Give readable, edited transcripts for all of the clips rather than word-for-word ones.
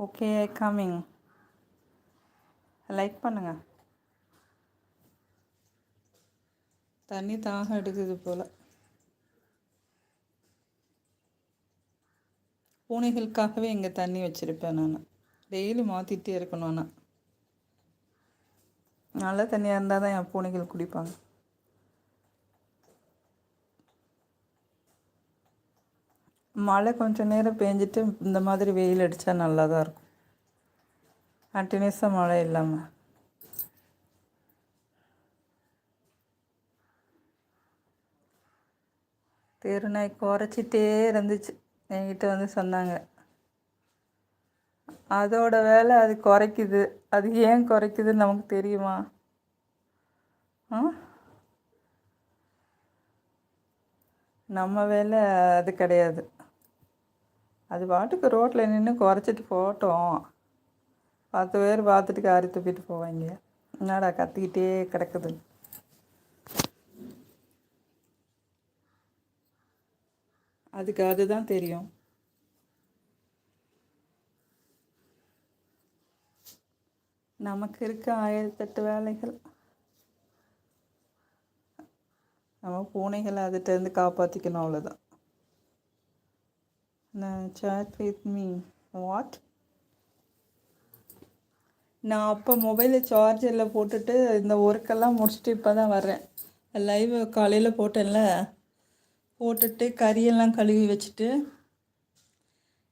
Okay coming. Like பண்ணுங்க. தண்ணி தாகம் எடுக்குது போல். பூனைகளுக்காகவே இங்கே தண்ணி வச்சுருப்பேன் நான். டெய்லி மாற்றிட்டே இருக்கணும். ஆனால் நல்ல தண்ணியாக இருந்தால் தான் என் பூனைகள் குடிப்பாங்க. மழை கொஞ்சம் நேரம் பேஞ்சிட்டு இந்த மாதிரி வெயில் அடித்தா நல்லா தான் இருக்கும். கண்டினியூஸாக மழை இல்லாமல். தெருநாய் குறைச்சிட்டே இருந்துச்சு. என்கிட்ட வந்து சொன்னாங்க, அதோட வேலை அது குறைக்குது. அது ஏன் குறைக்குதுன்னு நமக்கு தெரியுமா? நம்ம வேலை அது கிடையாது. அது பாட்டுக்கு ரோட்டில் நின்று குறைச்சிட்டு போட்டோம். 10 பேர் பார்த்துட்டு காரி துப்பிட்டு போவாங்க. என்னடா கத்திக்கிட்டே கிடக்குது. அதுக்கு அதுதான் தெரியும். நமக்கு இருக்க 1008 வேலைகள். நம்ம பூனைகளை அதுகிட்டேருந்து காப்பாற்றிக்கணும், அவ்வளோதான். Chat with me what? நான் அப்போ மொபைலில் சார்ஜரில் போட்டுட்டு இந்த ஒர்க்கெல்லாம் முடிச்சுட்டு இப்போ தான் வர்றேன். லைவ் காலையில் போட்டேன்ல, போட்டுட்டு கறியெல்லாம் கழுவி வச்சுட்டு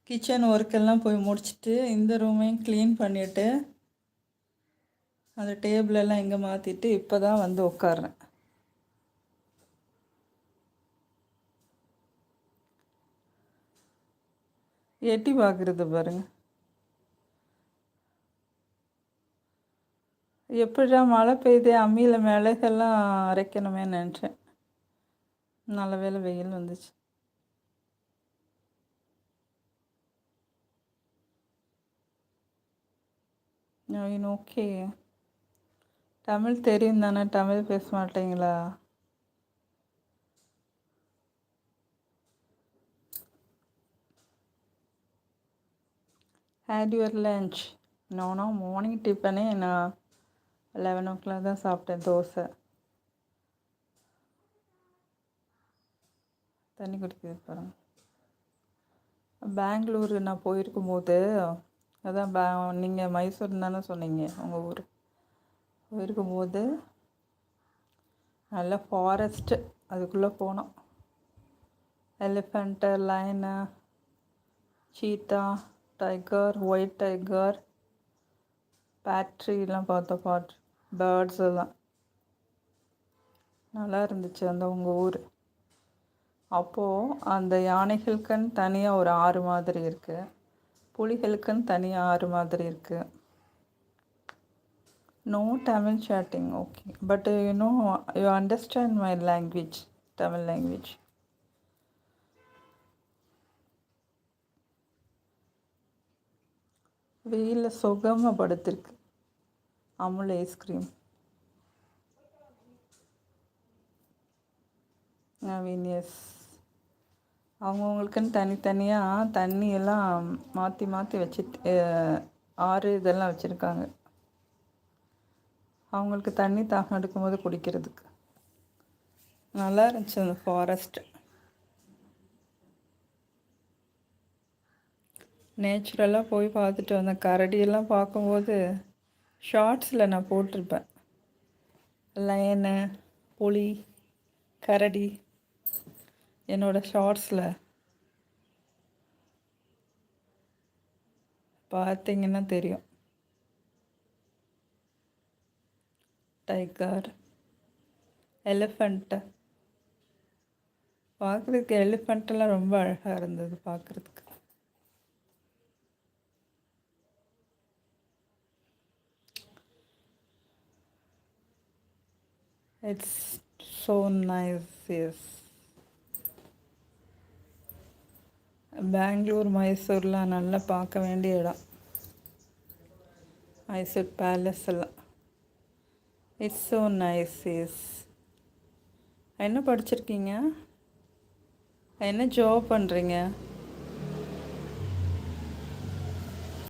கிச்சன் ஒர்க்கெல்லாம் போய் முடிச்சுட்டு இந்த ரூமையும் க்ளீன் பண்ணிவிட்டு அந்த டேபிளெல்லாம் இங்கே மாற்றிட்டு இப்போ தான் வந்து உட்கார்றேன். எட்டி பார்க்குறது பாருங்க. எப்படிடா மழை பெய்யுது, அம்மியில் மிளகெல்லாம் அரைக்கணுமே நினச்சேன். நல்ல வேளை வெயில் வந்துச்சு. ஓகே. தமிழ் தெரியும் தானே? தமிழ் பேச மாட்டீங்களா? had your lunch? No, morning டிஃபனே நான் 11 o'clock தான் சாப்பிட்டேன். தோசை. தண்ணி குடிக்குது பாருங்க. பெங்களூர் நான் போயிருக்கும்போது, அதான் நீங்கள் மைசூர் தானே சொன்னீங்க உங்கள் ஊர். போயிருக்கும்போது நல்ல ஃபாரஸ்ட்டு, அதுக்குள்ளே போனோம். எலிஃபண்ட்டு, லைனு, சீத்தா, டைகர், ஒயிட் டைகர், பேட்ரிலாம் பார்த்தோம். பேர்ட்ஸ் எல்லாம் நல்லா இருந்துச்சு. அந்த உங்கள் ஊர். அப்போது அந்த யானைகளுக்குன்னு தனியாக ஒரு ஆறு மாதிரி இருக்குது, புலிகளுக்குன்னு தனியாக ஆறு மாதிரி இருக்குது. No Tamil chatting, okay. But you understand my language, Tamil language. வெயிலில் சுகமாக படுத்திருக்கு. அமுல் ஐஸ்கிரீம். நவீனியஸ் அவங்கவுங்களுக்குன்னு தனித்தனியாக தண்ணியெல்லாம் மாற்றி மாற்றி வச்சுட்டு ஆறு இதெல்லாம் வச்சுருக்காங்க. அவங்களுக்கு தண்ணி தாகம் எடுக்கும்போது குடிக்கிறதுக்கு. நல்லா இருந்துச்சு அந்த ஃபாரஸ்ட். நேச்சுரலாக போய் பார்த்துட்டு வந்தேன். கரடியெல்லாம் பார்க்கும்போது ஷார்ட்ஸில் நான் போட்டிருப்பேன். லயனு, புலி, கரடி என்னோடய ஷார்ட்ஸில் பார்த்தீங்கன்னா தெரியும். டைகர், எலிஃபண்ட்டு பார்க்குறதுக்கு. எலிஃபண்ட்டெல்லாம் ரொம்ப அழகாக இருந்தது பார்க்குறதுக்கு. It's so nice. Yes, Bangalore, மைசூர்லாம் நல்லா பார்க்க வேண்டிய இடம். மைசூர் பேலஸ் எல்லாம் இட்ஸ் ஸோ நைஸ். எஸ். என்ன படிச்சிருக்கீங்க? என்ன ஜாப் பண்ணுறீங்க?